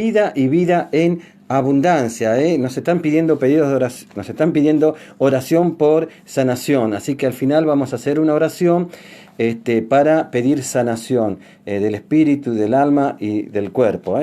vida y vida en abundancia, ¿eh? Nos están pidiendo pedidos de oración, nos están pidiendo oración por sanación, así que al final vamos a hacer una oración para pedir sanación del espíritu, del alma y del cuerpo.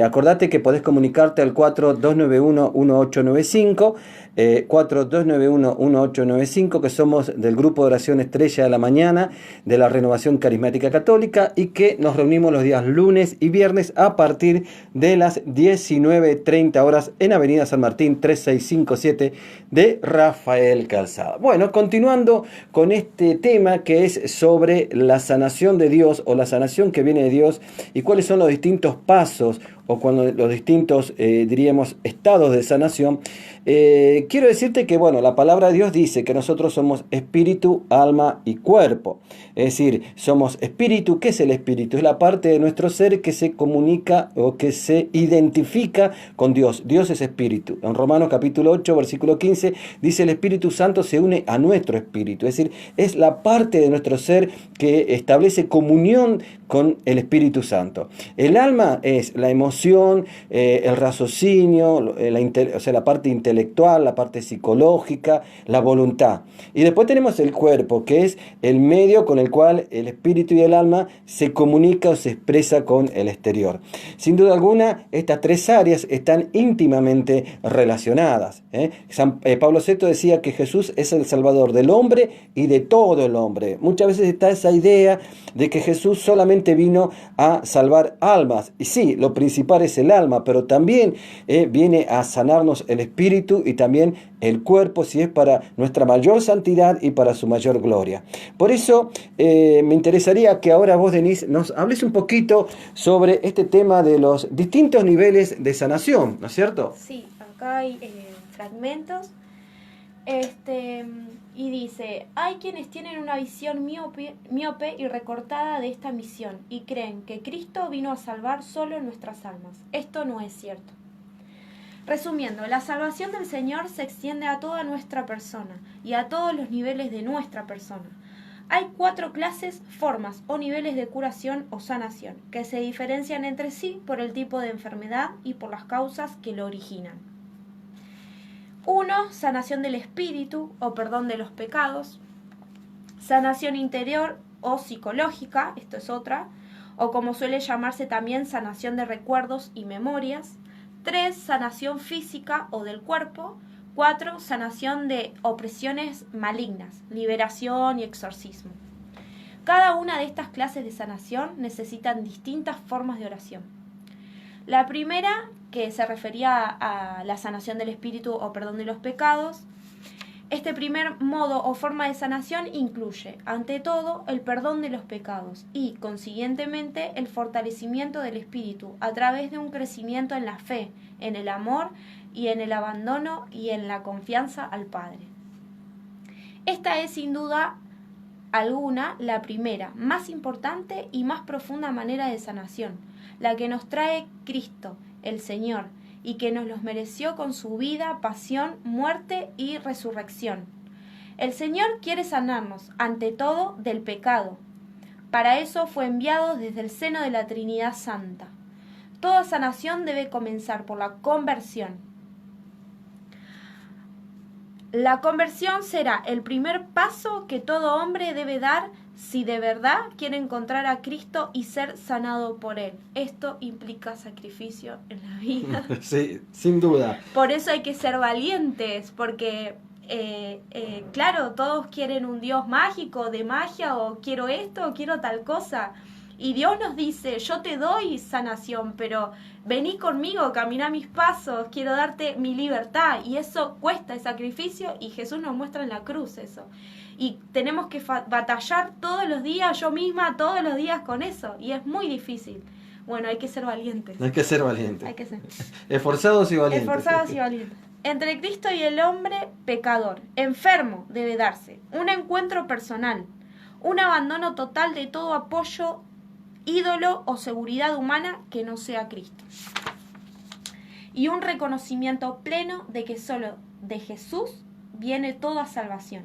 Acordate que podés comunicarte al 4291-1895, 4291-1895, que somos del grupo de oración Estrella de la Mañana de la Renovación Carismática Católica y que nos reunimos los días lunes y viernes a partir de las 19:30 horas en Avenida San Martín 3657 de Rafael Calzada. Bueno, continuando con este tema que es sobre la sanación de Dios o la sanación que viene de Dios y cuáles son los distintos pasos o cuando los distintos, diríamos, estados de sanación. Quiero decirte que, bueno, la palabra de Dios dice que nosotros somos espíritu, alma y cuerpo. Es decir, somos espíritu. ¿Qué es el espíritu? Es la parte de nuestro ser que se comunica o que se identifica con Dios. Dios es espíritu. En Romanos capítulo 8, versículo 15, dice el Espíritu Santo se une a nuestro espíritu. Es decir, es la parte de nuestro ser que establece comunión con el Espíritu Santo. El alma es la emoción, el raciocinio, la parte intelectual, la parte psicológica, la voluntad. Y después tenemos el cuerpo, que es el medio con el cual el espíritu y el alma se comunica o se expresa con el exterior. Sin duda alguna, estas tres áreas están íntimamente relacionadas. Pablo VI decía que Jesús es el Salvador del hombre y de todo el hombre. Muchas veces está esa idea de que Jesús solamente vino a salvar almas. Y sí, lo principal es el alma, pero también viene a sanarnos el espíritu y también el cuerpo, si es para nuestra mayor santidad y para su mayor gloria. Por eso me interesaría que ahora vos, Denise, nos hables un poquito sobre este tema de los distintos niveles de sanación, ¿no es cierto? Sí, acá hay fragmentos. Y dice, hay quienes tienen una visión miope y recortada de esta misión y creen que Cristo vino a salvar solo nuestras almas. Esto no es cierto. Resumiendo, la salvación del Señor se extiende a toda nuestra persona y a todos los niveles de nuestra persona. Hay 4 clases, formas o niveles de curación o sanación que se diferencian entre sí por el tipo de enfermedad y por las causas que lo originan. 1. Sanación del espíritu o perdón de los pecados. Sanación interior o psicológica, esto es otra, o como suele llamarse también sanación de recuerdos y memorias. 3. Sanación física o del cuerpo. 4. Sanación de opresiones malignas, liberación y exorcismo. Cada una de estas clases de sanación necesitan distintas formas de oración. La primera, que se refería a la sanación del espíritu o perdón de los pecados, este primer modo o forma de sanación incluye, ante todo, el perdón de los pecados y, consiguientemente, el fortalecimiento del espíritu a través de un crecimiento en la fe, en el amor y en el abandono y en la confianza al Padre. Esta es, sin duda alguna, la primera, más importante y más profunda manera de sanación, la que nos trae Cristo, el Señor, y que nos los mereció con su vida, pasión, muerte y resurrección. El Señor quiere sanarnos, ante todo, del pecado. Para eso fue enviado desde el seno de la Trinidad Santa. Toda sanación debe comenzar por la conversión. La conversión será el primer paso que todo hombre debe dar si de verdad quiere encontrar a Cristo y ser sanado por Él. Esto implica sacrificio en la vida. Sí, sin duda. Por eso hay que ser valientes, porque, claro, todos quieren un Dios mágico, de magia, o quiero esto, o quiero tal cosa. Y Dios nos dice, yo te doy sanación, pero vení conmigo, camina mis pasos, quiero darte mi libertad. Y eso cuesta, el sacrificio, y Jesús nos muestra en la cruz eso. Y tenemos que batallar todos los días, yo misma, todos los días con eso. Y es muy difícil. Bueno, hay que ser valientes. Hay que ser valientes. Hay que ser. Esforzados y valientes. Esforzados y valientes. Entre Cristo y el hombre pecador, enfermo, debe darse un encuentro personal, un abandono total de todo apoyo, ídolo o seguridad humana que no sea Cristo. Y un reconocimiento pleno de que solo de Jesús viene toda salvación.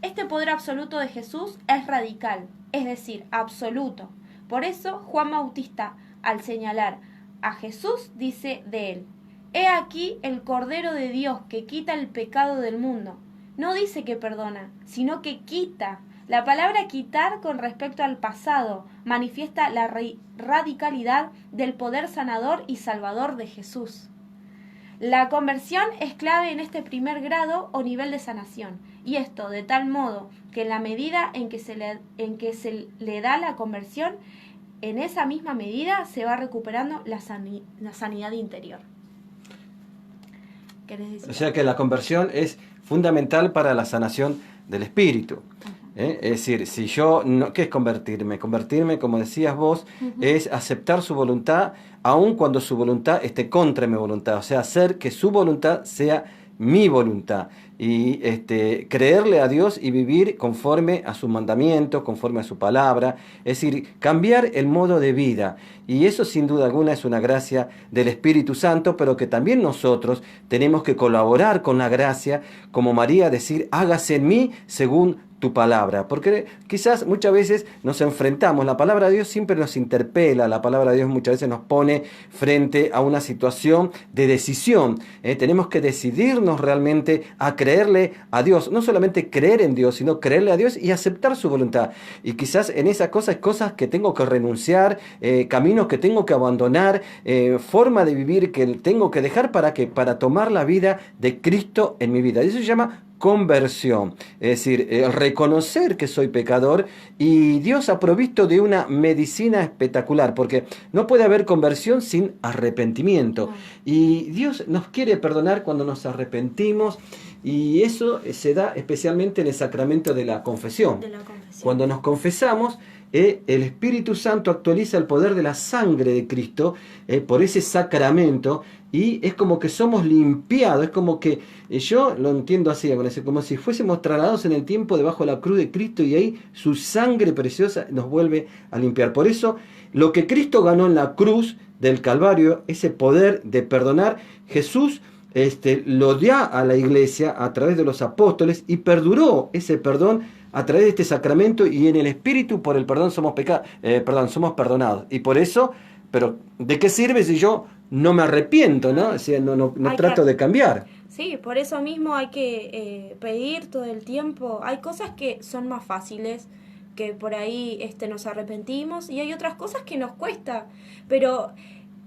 Este poder absoluto de Jesús es radical, es decir, absoluto. Por eso Juan Bautista, al señalar a Jesús, dice de él: He aquí el Cordero de Dios que quita el pecado del mundo. No dice que perdona, sino que quita. La palabra quitar con respecto al pasado manifiesta la radicalidad del poder sanador y salvador de Jesús. La conversión es clave en este primer grado o nivel de sanación, y esto de tal modo que en la medida en que se le da la conversión, en esa misma medida se va recuperando la sanidad interior. ¿Querés decir? O sea que la conversión es fundamental para la sanación del espíritu. Es decir, si yo no, ¿qué es convertirme? Convertirme, como decías vos, es aceptar su voluntad, aun cuando su voluntad esté contra mi voluntad. O sea, hacer que su voluntad sea mi voluntad. Y creerle a Dios y vivir conforme a sus mandamientos, conforme a su palabra. Es decir, cambiar el modo de vida. Y eso sin duda alguna es una gracia del Espíritu Santo, pero que también nosotros tenemos que colaborar con la gracia, como María, decir: hágase en mí según tu palabra, porque quizás muchas veces nos enfrentamos, la palabra de Dios siempre nos interpela, la palabra de Dios muchas veces nos pone frente a una situación de decisión. Tenemos que decidirnos realmente a creerle a Dios, no solamente creer en Dios, sino creerle a Dios y aceptar su voluntad. Y quizás en esas cosas que tengo que renunciar, caminos que tengo que abandonar, forma de vivir que tengo que dejar para tomar la vida de Cristo en mi vida. Y eso se llama conversión, es decir, reconocer que soy pecador, y Dios ha provisto de una medicina espectacular, porque no puede haber conversión sin arrepentimiento, y Dios nos quiere perdonar cuando nos arrepentimos, y eso se da especialmente en el sacramento de la confesión. Cuando nos confesamos, el Espíritu Santo actualiza el poder de la sangre de Cristo por ese sacramento, y es como que somos limpiados, es como que, yo lo entiendo así, como si fuésemos trasladados en el tiempo debajo de la cruz de Cristo, y ahí su sangre preciosa nos vuelve a limpiar. Por eso, lo que Cristo ganó en la cruz del Calvario, ese poder de perdonar, Jesús lo dio a la iglesia a través de los apóstoles, y perduró ese perdón a través de este sacramento, y en el Espíritu por el perdón somos perdonados. Y por eso, pero ¿de qué sirve si yo no me arrepiento, no? O sea, no trato de cambiar. Sí, por eso mismo hay que pedir todo el tiempo. Hay cosas que son más fáciles, que por ahí nos arrepentimos, y hay otras cosas que nos cuesta, pero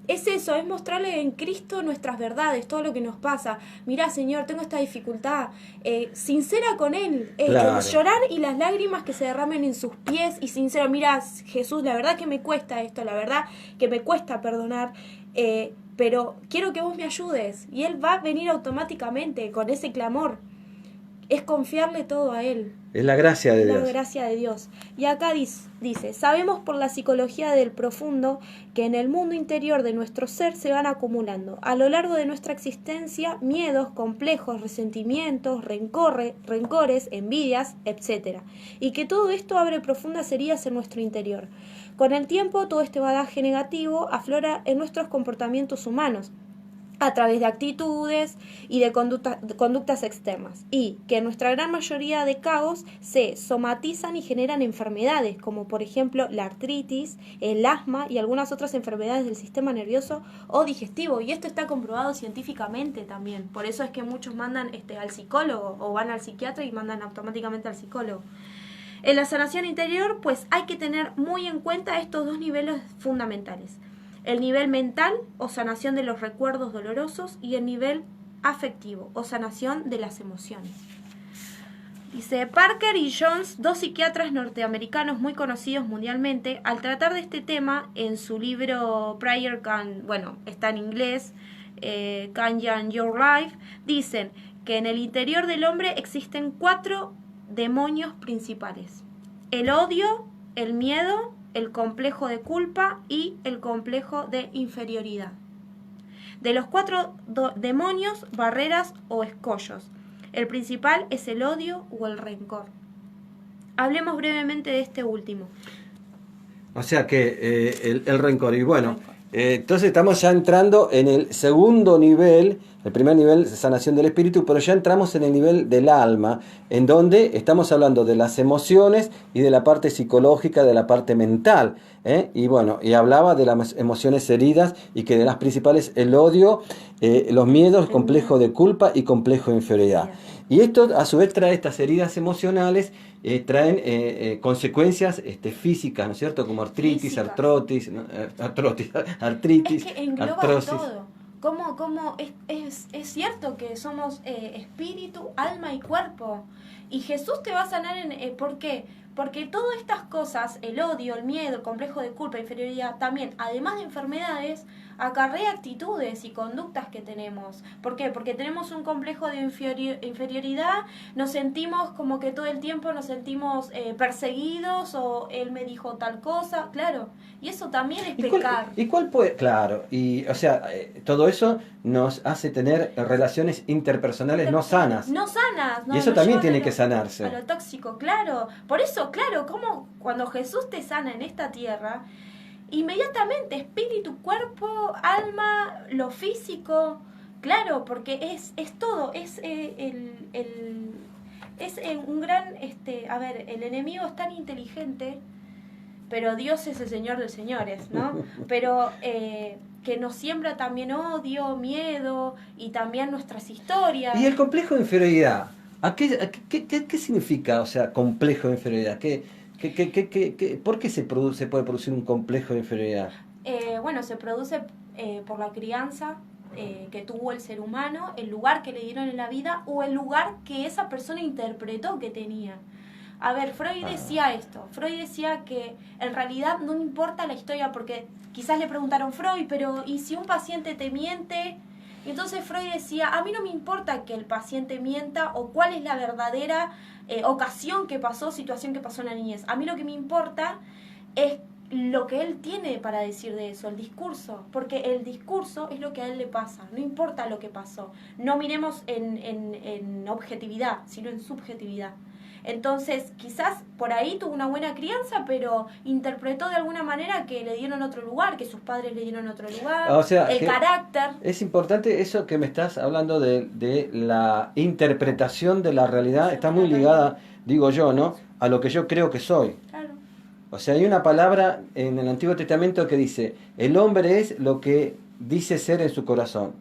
es eso, es mostrarle en Cristo nuestras verdades, todo lo que nos pasa. Mirá, Señor, tengo esta dificultad, sincera con Él, Claro. Llorar y las lágrimas que se derramen en sus pies, y sincero: mira, Jesús, la verdad que me cuesta esto, la verdad que me cuesta perdonar, pero quiero que vos me ayudes, y Él va a venir automáticamente con ese clamor. Es confiarle todo a Él. Es la gracia de Dios. La gracia de Dios. Y acá dice: sabemos por la psicología del profundo que en el mundo interior de nuestro ser se van acumulando a lo largo de nuestra existencia miedos, complejos, resentimientos, rencores, envidias, etc. Y que todo esto abre profundas heridas en nuestro interior. Con el tiempo, todo este bagaje negativo aflora en nuestros comportamientos humanos, a través de actitudes y de conductas externas, y que en nuestra gran mayoría de casos se somatizan y generan enfermedades, como por ejemplo la artritis, el asma y algunas otras enfermedades del sistema nervioso o digestivo. Y esto está comprobado científicamente también. Por eso es que muchos mandan al psicólogo, o van al psiquiatra y mandan automáticamente al psicólogo. En la sanación interior, pues hay que tener muy en cuenta estos dos niveles fundamentales: el nivel mental, o sanación de los recuerdos dolorosos, y el nivel afectivo, o sanación de las emociones. Dice: Parker y Jones, dos psiquiatras norteamericanos muy conocidos mundialmente, al tratar de este tema en su libro Prayer Can, está en inglés, Can Change Your Life, dicen que en el interior del hombre existen 4 demonios principales: el odio, el miedo, el complejo de culpa y el complejo de inferioridad. De los 4 demonios, barreras o escollos, el principal es el odio o el rencor. Hablemos brevemente de este último. O sea que el rencor, y bueno, Entonces estamos ya entrando en el segundo nivel, el primer nivel es sanación del espíritu, pero ya entramos en el nivel del alma, en donde estamos hablando de las emociones y de la parte psicológica, de la parte mental. Y bueno, y hablaba de las emociones heridas y que de las principales el odio, los miedos, complejo de culpa y complejo de inferioridad. Y esto a su vez trae estas heridas emocionales, traen consecuencias físicas, ¿no es cierto? Como artritis, Físicas. artrotis, ¿no? Es artritis, que engloba artrosis. todo. Como es cierto que somos espíritu, alma y cuerpo. Y Jesús te va a sanar ¿por qué? Porque todas estas cosas, el odio, el miedo, el complejo de culpa, inferioridad, también, además de enfermedades, acarrea actitudes y conductas que tenemos. ¿Por qué? Porque tenemos un complejo de inferioridad, nos sentimos como que todo el tiempo nos sentimos perseguidos o él me dijo tal cosa, claro. Y eso también es pecar. ¿Y cuál puede? Claro, y o sea, todo eso nos hace tener relaciones interpersonales no sanas. No sanas, no, Y eso nos también llevan tiene a que a sanarse. lo tóxico, claro. Por eso, claro, como cuando Jesús te sana en esta tierra, inmediatamente espíritu, cuerpo, alma, lo físico, claro, porque es todo, es un gran, a ver, el enemigo es tan inteligente, pero Dios es el Señor de señores, ¿no? Pero que nos siembra también odio, miedo y también nuestras historias. Y el complejo de inferioridad, ¿qué significa, o sea, complejo de inferioridad? ¿Por qué se puede producir un complejo de inferioridad? Bueno, se produce por la crianza que tuvo el ser humano, el lugar que le dieron en la vida o el lugar que esa persona interpretó que tenía. A ver, Freud decía esto. Freud decía que en realidad no importa la historia, porque quizás le preguntaron, Freud, pero ¿y si un paciente te miente? Y entonces Freud decía, a mí no me importa que el paciente mienta o cuál es la verdadera ocasión que pasó, situación que pasó en la niñez. A mí lo que me importa es lo que él tiene para decir de eso, el discurso, porque el discurso es lo que a él le pasa, no importa lo que pasó. No miremos en objetividad, sino en subjetividad. Entonces, quizás por ahí tuvo una buena crianza, pero interpretó de alguna manera que le dieron otro lugar, que sus padres le dieron otro lugar, O sea, el carácter. es importante eso que me estás hablando de la interpretación de la realidad, está muy ligada, digo yo, ¿no? A lo que yo creo que soy. Claro. O sea, hay una palabra en el Antiguo Testamento que dice, el hombre es lo que dice ser en su corazón.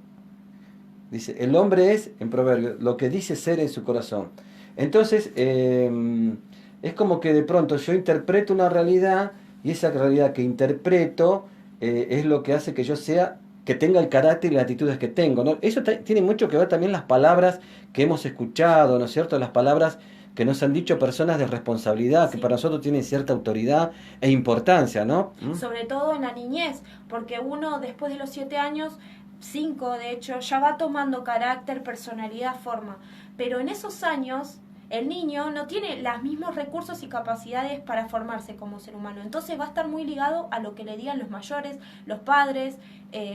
Dice, el hombre es, en proverbio, lo que dice ser en su corazón. Entonces, es como que de pronto yo interpreto una realidad y esa realidad que interpreto es lo que hace que yo sea, que tenga el carácter y las actitudes que tengo, ¿no? Eso tiene mucho que ver también las palabras que hemos escuchado, ¿no es cierto? Las palabras que nos han dicho personas de responsabilidad, Sí. que para nosotros tienen cierta autoridad e importancia, ¿no? Sobre todo en la niñez, porque uno después de los 7 años, 5 de hecho, ya va tomando carácter, personalidad, forma. Pero en esos años el niño no tiene los mismos recursos y capacidades para formarse como ser humano. Entonces va a estar muy ligado a lo que le digan los mayores, los padres,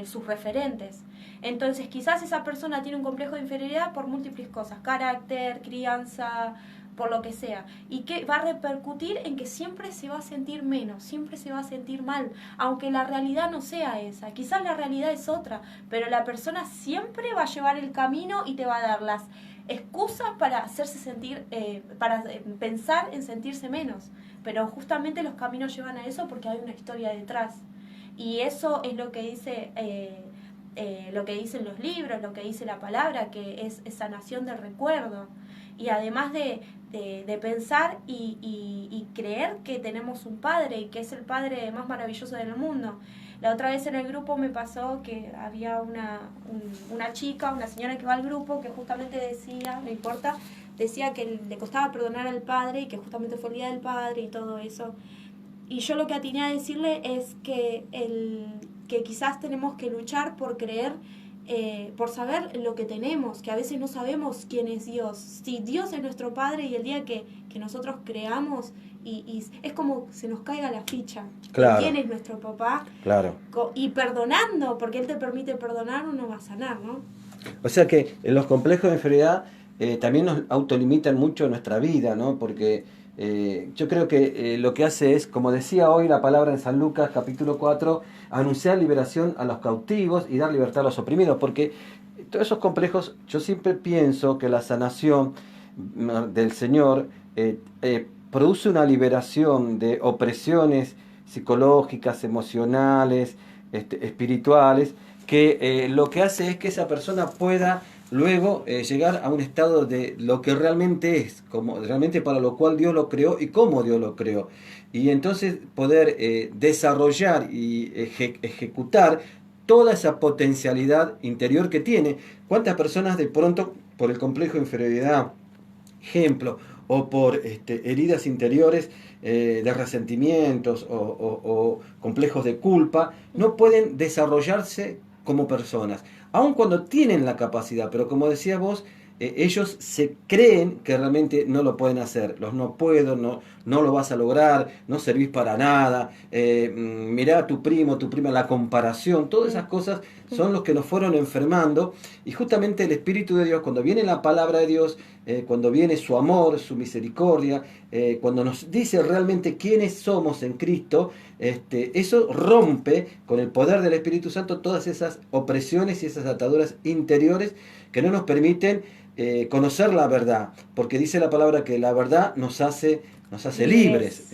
sus referentes. Entonces quizás esa persona tiene un complejo de inferioridad por múltiples cosas, carácter, crianza, por lo que sea, y que va a repercutir en que siempre se va a sentir menos, siempre se va a sentir mal, aunque la realidad no sea esa, quizás la realidad es otra, pero la persona siempre va a llevar el camino y te va a dar las excusas para hacerse sentir, para pensar en sentirse menos, pero justamente los caminos llevan a eso porque hay una historia detrás, y eso es lo que dice lo que dicen los libros, lo que dice la palabra, que es sanación del recuerdo. Y además de pensar y creer que tenemos un padre y que es el padre más maravilloso del mundo. La otra vez en el grupo me pasó que había una chica, una señora que va al grupo que justamente decía, no importa, decía que le costaba perdonar al padre y que justamente fue el día del padre y todo eso. Y yo lo que atiné a decirle es que que quizás tenemos que luchar por creer, por saber lo que tenemos, que a veces no sabemos quién es Dios. Si Dios es nuestro Padre y el día que nosotros creamos y es como se nos caiga la ficha. Claro. ¿Quién es nuestro papá? Claro. Y perdonando, porque Él te permite perdonar, uno va a sanar, ¿no? O sea que los complejos de inferioridad también nos autolimitan mucho nuestra vida, ¿no? Porque Yo creo que lo que hace es, como decía hoy la palabra en San Lucas capítulo 4, anunciar liberación a los cautivos y dar libertad a los oprimidos, porque todos esos complejos, yo siempre pienso que la sanación del Señor produce una liberación de opresiones psicológicas, emocionales, espirituales, que lo que hace es que esa persona pueda luego llegar a un estado de lo que realmente es, como realmente para lo cual Dios lo creó y cómo Dios lo creó. Y entonces poder desarrollar y ejecutar toda esa potencialidad interior que tiene. ¿Cuántas personas de pronto, por el complejo de inferioridad, ejemplo, o por heridas interiores de resentimientos o complejos de culpa, no pueden desarrollarse como personas, aun cuando tienen la capacidad? Pero como decías vos, ellos se creen que realmente no lo pueden hacer. Los no puedo, no lo vas a lograr, no servís para nada, mirá a tu primo, tu prima, la comparación, todas esas cosas son los que nos fueron enfermando. Y justamente el Espíritu de Dios, cuando viene la palabra de Dios, cuando viene su amor, su misericordia, cuando nos dice realmente quiénes somos en Cristo, eso rompe con el poder del Espíritu Santo todas esas opresiones y esas ataduras interiores que no nos permiten conocer la verdad, porque dice la palabra que la verdad nos hace libres.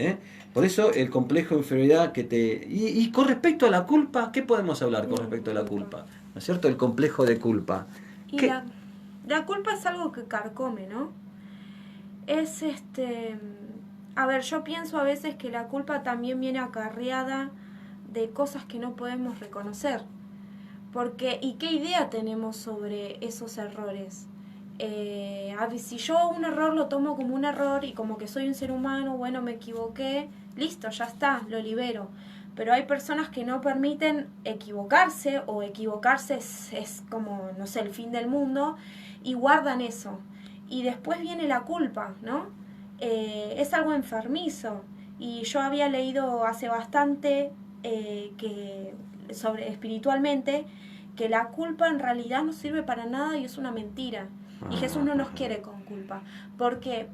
Por eso el complejo de inferioridad que te... Y con respecto a la culpa, ¿qué podemos hablar con respecto a la culpa? ¿No es cierto? El complejo de culpa. Y la culpa es algo que carcome, ¿no? Es A ver, yo pienso a veces que la culpa también viene acarreada de cosas que no podemos reconocer. Porque, ¿y qué idea tenemos sobre esos errores? Si yo un error lo tomo como un error y como que soy un ser humano, bueno, me equivoqué, listo, ya está, lo libero. Pero hay personas que no permiten equivocarse, o equivocarse es como, no sé, el fin del mundo, y guardan eso. Y después viene la culpa, ¿no? Es algo enfermizo. Y yo había leído hace bastante sobre espiritualmente, que la culpa en realidad no sirve para nada y es una mentira. Y Jesús no nos quiere con culpa. Porque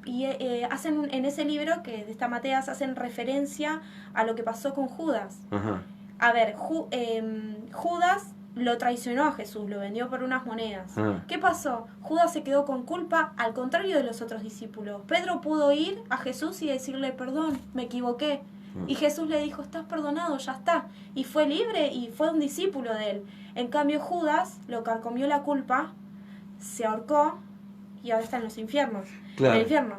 hacen en ese libro, que es de esta Mateas, hacen referencia a lo que pasó con Judas. Ajá. A ver, Judas lo traicionó a Jesús, lo vendió por unas monedas. ¿Qué pasó? Judas se quedó con culpa, al contrario de los otros discípulos. Pedro pudo ir a Jesús y decirle, perdón, me equivoqué. Y Jesús le dijo, estás perdonado, ya está. Y fue libre y fue un discípulo de él. En cambio Judas lo carcomió la culpa, se ahorcó y ahora está en los infiernos. Claro. En el infierno.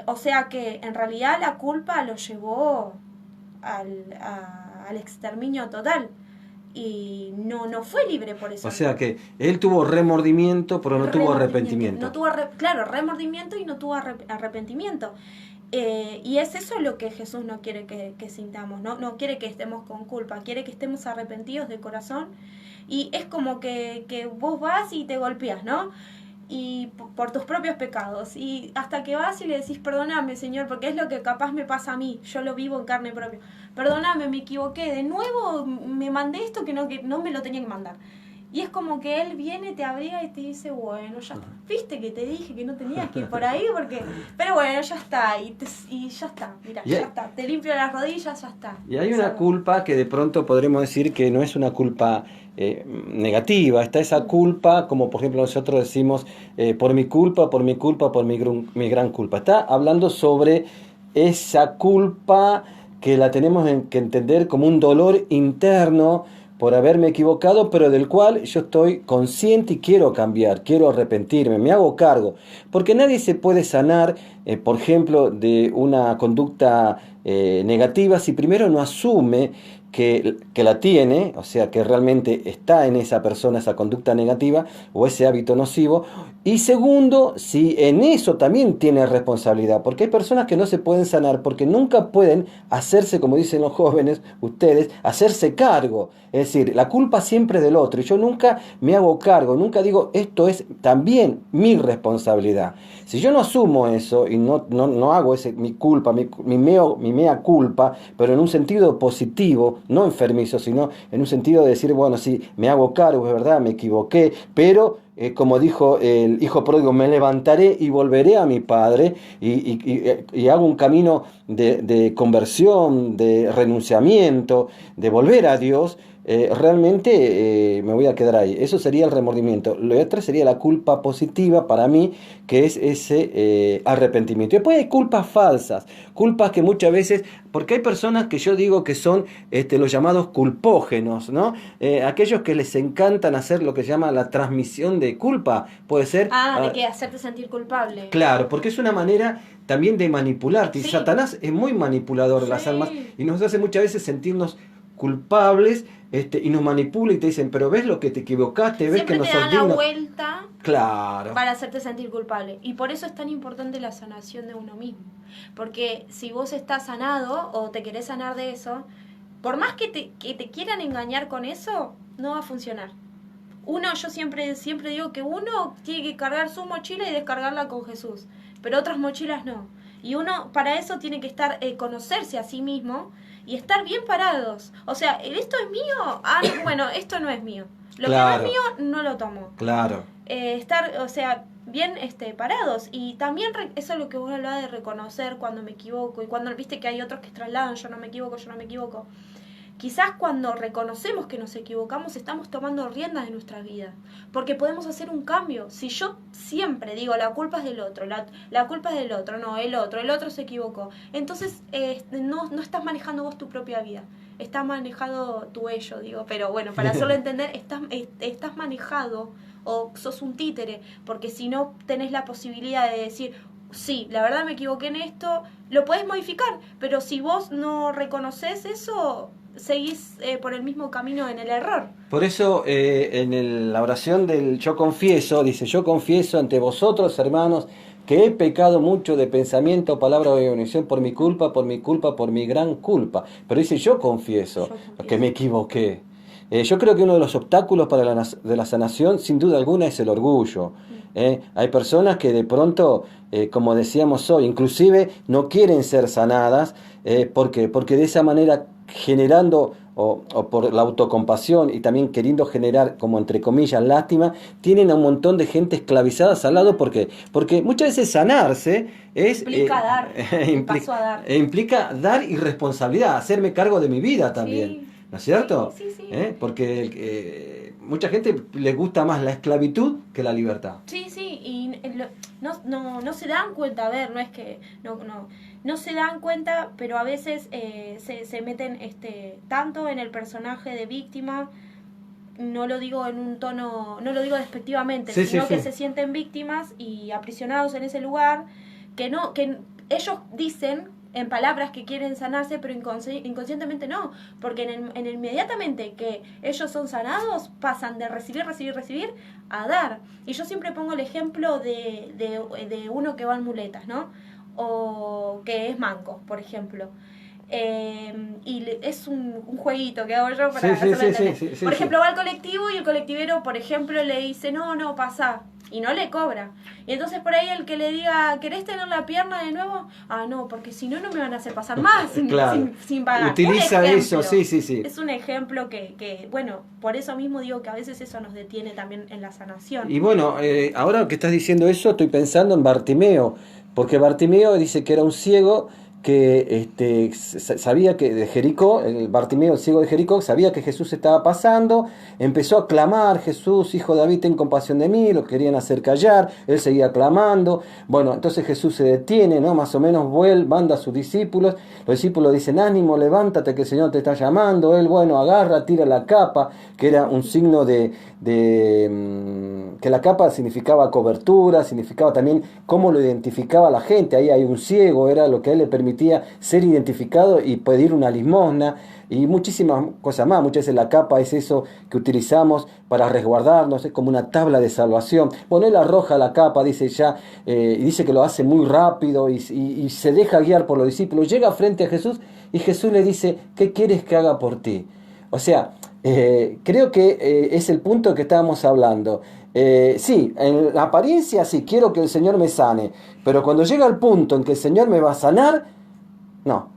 O sea que en realidad la culpa lo llevó al exterminio total. Y no fue libre por eso. O sea que él tuvo remordimiento, pero no tuvo arrepentimiento. No tuvo remordimiento y no tuvo arrepentimiento. Y es eso lo que Jesús no quiere que sintamos, no quiere que estemos con culpa, quiere que estemos arrepentidos de corazón. Y es como que vos vas y te golpeas, ¿no? Y por tus propios pecados. Y hasta que vas y le decís, perdóname, Señor, porque es lo que capaz me pasa a mí, yo lo vivo en carne propia. Perdóname, me equivoqué, de nuevo me mandé esto que no me lo tenía que mandar. Y es como que Él viene, te abriga y te dice, bueno, ya está. Viste que te dije que no tenías que ir por ahí, pero bueno, ya está. Y ya está, mira, ya está. Te limpio las rodillas, ya está. Y hay una culpa que de pronto podremos decir que no es una culpa negativa. Está esa culpa, como por ejemplo nosotros decimos, por mi culpa, por mi mi gran culpa. Está hablando sobre esa culpa que la tenemos que entender como un dolor interno por haberme equivocado, pero del cual yo estoy consciente y quiero cambiar, quiero arrepentirme, me hago cargo. Porque nadie se puede sanar, por ejemplo, de una conducta negativa si primero no asume que la tiene, o sea, que realmente está en esa persona esa conducta negativa o ese hábito nocivo. Y segundo, si en eso también tiene responsabilidad, porque hay personas que no se pueden sanar porque nunca pueden hacerse, como dicen los jóvenes, ustedes, hacerse cargo. Es decir, la culpa siempre es del otro y yo nunca me hago cargo, nunca digo esto es también mi responsabilidad. Si yo no asumo eso y no hago mi culpa, mi mea culpa, pero en un sentido positivo, no enfermizo, sino en un sentido de decir, bueno, sí, me hago cargo, es verdad, me equivoqué, pero como dijo el hijo pródigo, me levantaré y volveré a mi padre y hago un camino de conversión, de renunciamiento, de volver a Dios, realmente me voy a quedar ahí. Eso sería el remordimiento. Lo otro sería la culpa positiva para mí, que es ese arrepentimiento. Y después hay culpas falsas, culpas que muchas veces, porque hay personas que yo digo que son los llamados culpógenos, ¿no? Aquellos que les encantan hacer lo que se llama la transmisión de culpa, puede ser... de que hacerte sentir culpable. Claro, porque es una manera también de manipularte. Y Sí. Satanás es muy manipulador de las Sí. almas y nos hace muchas veces sentirnos culpables, y nos manipula y te dicen, pero ves lo que te equivocaste, ves Siempre que no te sos dan la digno. vuelta Claro. para hacerte sentir culpable. Y por eso es tan importante la sanación de uno mismo. Porque si vos estás sanado o te querés sanar de eso, por más que te quieran engañar con eso, no va a funcionar. Yo siempre digo que uno tiene que cargar su mochila y descargarla con Jesús, pero otras mochilas no. Y uno para eso tiene que estar, conocerse a sí mismo y estar bien parados. O sea, ¿esto es mío? Ah, no, bueno, esto no es mío. Lo Claro. que no es mío, no lo tomo. Claro. Estar, o sea, bien parados. Y también eso es lo que vos hablabas de reconocer cuando me equivoco. Y cuando viste que hay otros que trasladan, yo no me equivoco, yo no me equivoco. Quizás cuando reconocemos que nos equivocamos estamos tomando riendas de nuestra vida, porque podemos hacer un cambio. Si yo siempre digo la culpa es del otro, la culpa es del otro, no, el otro se equivocó, entonces no estás manejando vos tu propia vida, estás manejando tu ello, digo, pero bueno, para hacerlo entender, estás manejado o sos un títere, porque si no tenés la posibilidad de decir, sí, la verdad me equivoqué en esto, lo podés modificar, pero si vos no reconoces eso, seguís por el mismo camino en el error. Por eso la oración del yo confieso, dice, yo confieso ante vosotros, hermanos, que he pecado mucho de pensamiento, palabra o omisión por mi culpa, por mi gran culpa. Pero dice, yo confieso que me equivoqué. Yo creo que uno de los obstáculos para la sanación, sin duda alguna, es el orgullo. Hay personas que de pronto, como decíamos hoy, inclusive no quieren ser sanadas, porque de esa manera, generando o por la autocompasión y también queriendo generar, como entre comillas, lástima, tienen a un montón de gente esclavizada al lado. Porque muchas veces sanarse implica dar, paso a dar. Implica dar y responsabilidad, hacerme cargo de mi vida también. Sí. ¿No es cierto? Sí. Porque mucha gente le gusta más la esclavitud que la libertad. Sí, y no se dan cuenta, a ver, no es que no se dan cuenta, pero a veces se meten tanto en el personaje de víctima, no lo digo en un tono, no lo digo despectivamente, sino que se sienten víctimas y aprisionados en ese lugar, que ellos dicen en palabras que quieren sanarse, pero inconscientemente no, porque en el inmediatamente que ellos son sanados, pasan de recibir a dar. Y yo siempre pongo el ejemplo de uno que va en muletas, ¿no? O que es manco, por ejemplo. Y es un jueguito que hago yo para hacerlo entender. Por ejemplo, va al colectivo y el colectivero, por ejemplo, le dice, no, pasa, y no le cobra. Y entonces por ahí el que le diga, ¿querés tener la pierna de nuevo? Ah, no, porque si no me van a hacer pasar más sin pagar. Utiliza eso, sí. Es un ejemplo que, bueno, por eso mismo digo que a veces eso nos detiene también en la sanación. Y bueno, ahora que estás diciendo eso, estoy pensando en Bartimeo, porque Bartimeo dice que era un ciego que sabía que de Jericó, el Bartimeo, el ciego de Jericó, sabía que Jesús estaba pasando, empezó a clamar, Jesús, hijo de David, ten compasión de mí, lo querían hacer callar, él seguía clamando. Bueno, entonces Jesús se detiene, ¿no? Más o menos manda a sus discípulos, los discípulos dicen, ánimo, levántate que el Señor te está llamando. Él, bueno, agarra, tira la capa, que era un signo que la capa significaba cobertura, significaba también cómo lo identificaba la gente. Ahí hay un ciego, era lo que a él le permitía ser identificado y pedir una limosna y muchísimas cosas más. Muchas veces la capa es eso que utilizamos para resguardarnos, es como una tabla de salvación. Bueno, él arroja la capa, dice y dice que lo hace muy rápido y se deja guiar por los discípulos. Llega frente a Jesús y Jesús le dice, ¿qué quieres que haga por ti? O sea, creo que es el punto que estábamos hablando. Sí, en la apariencia sí, quiero que el Señor me sane, pero cuando llega el punto en que el Señor me va a sanar, no.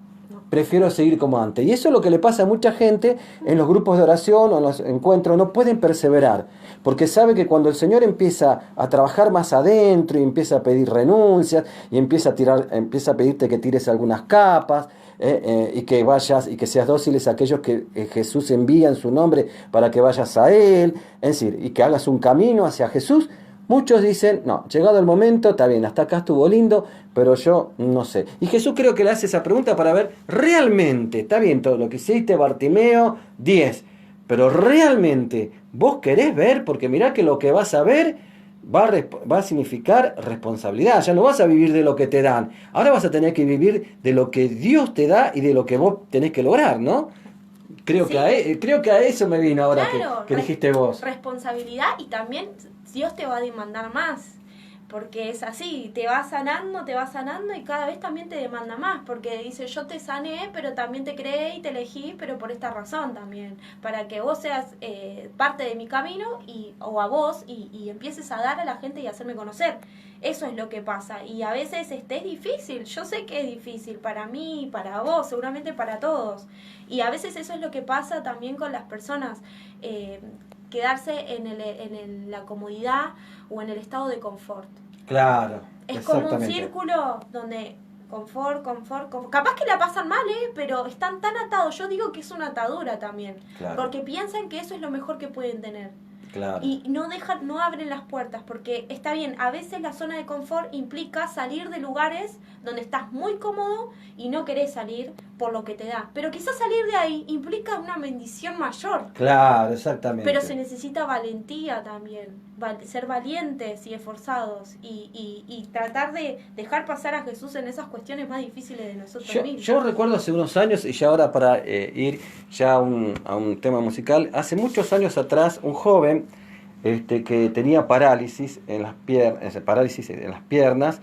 prefiero seguir como antes. Y eso es lo que le pasa a mucha gente en los grupos de oración o en los encuentros, no pueden perseverar, porque sabe que cuando el Señor empieza a trabajar más adentro y empieza a pedir renuncias y empieza a pedirte que tires algunas capas, y que vayas y que seas dóciles a aquellos que Jesús envía en su nombre para que vayas a Él, es decir, y que hagas un camino hacia Jesús. Muchos dicen, no, llegado el momento, está bien, hasta acá estuvo lindo, pero yo no sé. Y Jesús creo que le hace esa pregunta para ver realmente, está bien todo lo que hiciste, Bartimeo, 10, pero realmente vos querés ver, porque mirá que lo que vas a ver va a significar responsabilidad. Ya no vas a vivir de lo que te dan, ahora vas a tener que vivir de lo que Dios te da y de lo que vos tenés que lograr, ¿no? Creo, Sí. creo que a eso me vino ahora, Claro, que dijiste vos. responsabilidad, y también Dios te va a demandar más, porque es así, te va sanando y cada vez también te demanda más, porque dice, yo te sané, pero también te creé y te elegí, pero por esta razón también, para que vos seas parte de mi camino o a vos y empieces a dar a la gente y hacerme conocer. Eso es lo que pasa, y a veces es difícil, yo sé que es difícil para mí, para vos, seguramente para todos, y a veces eso es lo que pasa también con las personas, quedarse en la comodidad o en el estado de confort. Claro, Es como un círculo donde confort, capaz que la pasan mal, pero están tan atados. Yo digo que es una atadura también, claro, porque piensan que eso es lo mejor que pueden tener. Claro. Y no abren las puertas, porque está bien, a veces la zona de confort implica salir de lugares donde estás muy cómodo y no querés salir por lo que te da. Pero quizás salir de ahí implica una bendición mayor. Claro, exactamente. Pero se necesita valentía también, ser valientes y esforzados y tratar de dejar pasar a Jesús en esas cuestiones más difíciles de nosotros mismos. Yo recuerdo hace unos años, y ya ahora para ir ya a un tema musical, hace muchos años atrás un joven que tenía parálisis en las piernas,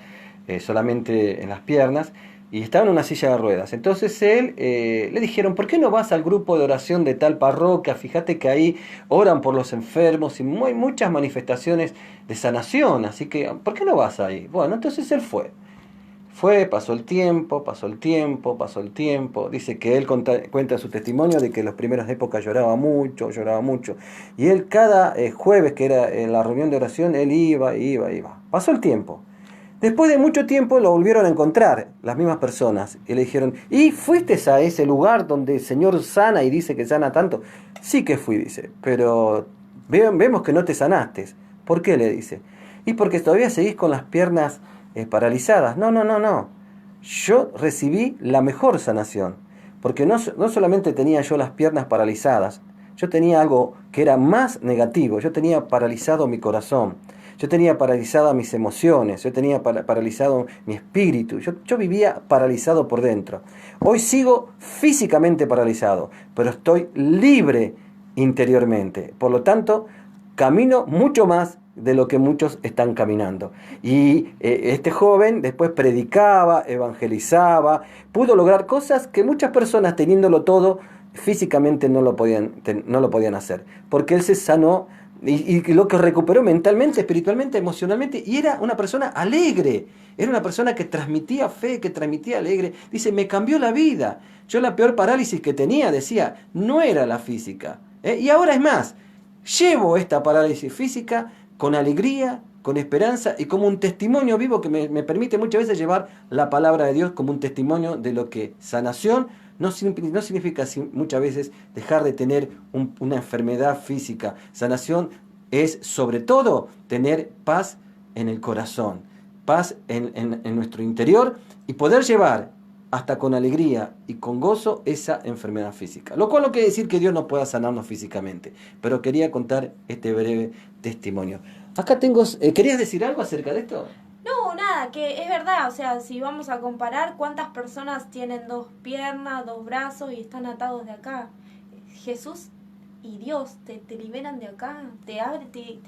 solamente en las piernas, y estaba en una silla de ruedas. Entonces él, le dijeron, ¿por qué no vas al grupo de oración de tal parroquia? Fíjate que ahí oran por los enfermos y hay muchas manifestaciones de sanación, así que ¿por qué no vas ahí? Bueno, entonces él fue. Pasó el tiempo, dice que él cuenta su testimonio de que en las primeras épocas lloraba mucho, y él cada jueves que era en la reunión de oración, él iba. Pasó el tiempo. Después de mucho tiempo lo volvieron a encontrar las mismas personas y le dijeron, ¿y fuiste a ese lugar donde el Señor sana y dice que sana tanto? Sí que fui, dice, pero vemos que no te sanaste. ¿Por qué? Le dice. Y porque todavía seguís con las piernas paralizadas. No. Yo recibí la mejor sanación, porque no solamente tenía yo las piernas paralizadas, yo tenía algo que era más negativo. Yo tenía paralizado mi corazón, yo tenía paralizadas mis emociones, yo tenía paralizado mi espíritu, yo vivía paralizado por dentro. Hoy sigo físicamente paralizado, pero estoy libre interiormente. Por lo tanto, camino mucho más de lo que muchos están caminando. Y este joven después predicaba, evangelizaba, pudo lograr cosas que muchas personas, teniéndolo todo, físicamente no lo podían hacer, porque él se sanó y lo que recuperó mentalmente, espiritualmente, emocionalmente, y era una persona alegre, era una persona que transmitía fe, que transmitía alegre. Dice, me cambió la vida. Yo la peor parálisis que tenía, decía, no era la física, y ahora es más, llevo esta parálisis física con alegría, con esperanza y como un testimonio vivo que me permite muchas veces llevar la palabra de Dios como un testimonio de lo que sanación no significa muchas veces dejar de tener una enfermedad física. Sanación es sobre todo tener paz en el corazón, paz en nuestro interior y poder llevar hasta con alegría y con gozo esa enfermedad física. Lo cual no quiere decir que Dios no pueda sanarnos físicamente, pero quería contar este breve testimonio. Acá tengo... ¿querías decir algo acerca de esto? No, nada, que es verdad, o sea, si vamos a comparar cuántas personas tienen 2 piernas, 2 brazos y están atados de acá. Jesús y Dios te liberan de acá, te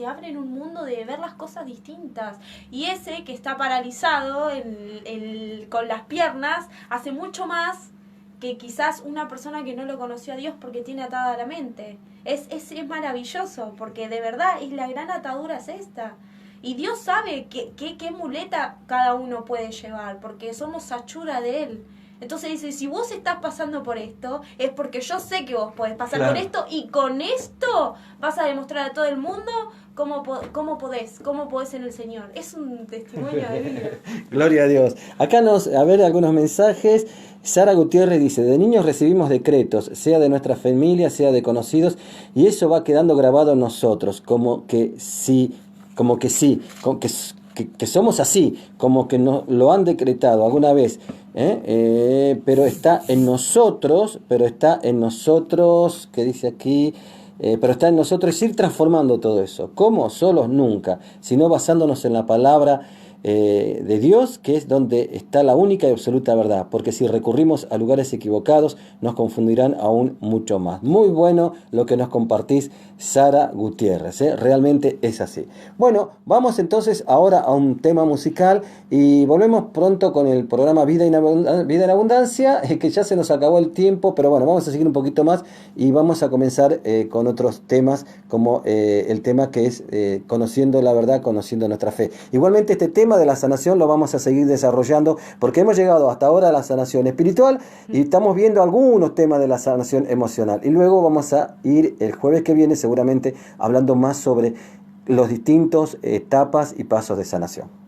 abren un mundo de ver las cosas distintas. Y ese que está paralizado con las piernas hace mucho más que quizás una persona que no lo conoció a Dios porque tiene atada la mente. Es maravilloso, porque de verdad la gran atadura es esta. Y Dios sabe qué muleta cada uno puede llevar, porque somos hachura de Él. Entonces dice, si vos estás pasando por esto, es porque yo sé que vos podés pasar Claro. por esto, y con esto vas a demostrar a todo el mundo cómo podés en el Señor. Es un testimonio de vida. Gloria a Dios. Acá a ver algunos mensajes. Sara Gutiérrez dice, de niños recibimos decretos, sea de nuestra familia, sea de conocidos, y eso va quedando grabado en nosotros, como que sí, que somos así, como que nos lo han decretado alguna vez, pero está en nosotros, ¿qué dice aquí? Pero está en nosotros ir transformando todo eso. ¿Cómo? Solos nunca, sino basándonos en la palabra de Dios, que es donde está la única y absoluta verdad, porque si recurrimos a lugares equivocados nos confundirán aún mucho más. Muy bueno lo que nos compartís, Sara Gutiérrez, realmente es así. Bueno, vamos entonces ahora a un tema musical y volvemos pronto con el programa Vida en Abundancia, que ya se nos acabó el tiempo, pero bueno, vamos a seguir un poquito más y vamos a comenzar con otros temas, como el tema que es conociendo la verdad, conociendo nuestra fe. Igualmente este tema de la sanación lo vamos a seguir desarrollando porque hemos llegado hasta ahora a la sanación espiritual y estamos viendo algunos temas de la sanación emocional, y luego vamos a ir el jueves que viene seguramente hablando más sobre los distintos etapas y pasos de sanación.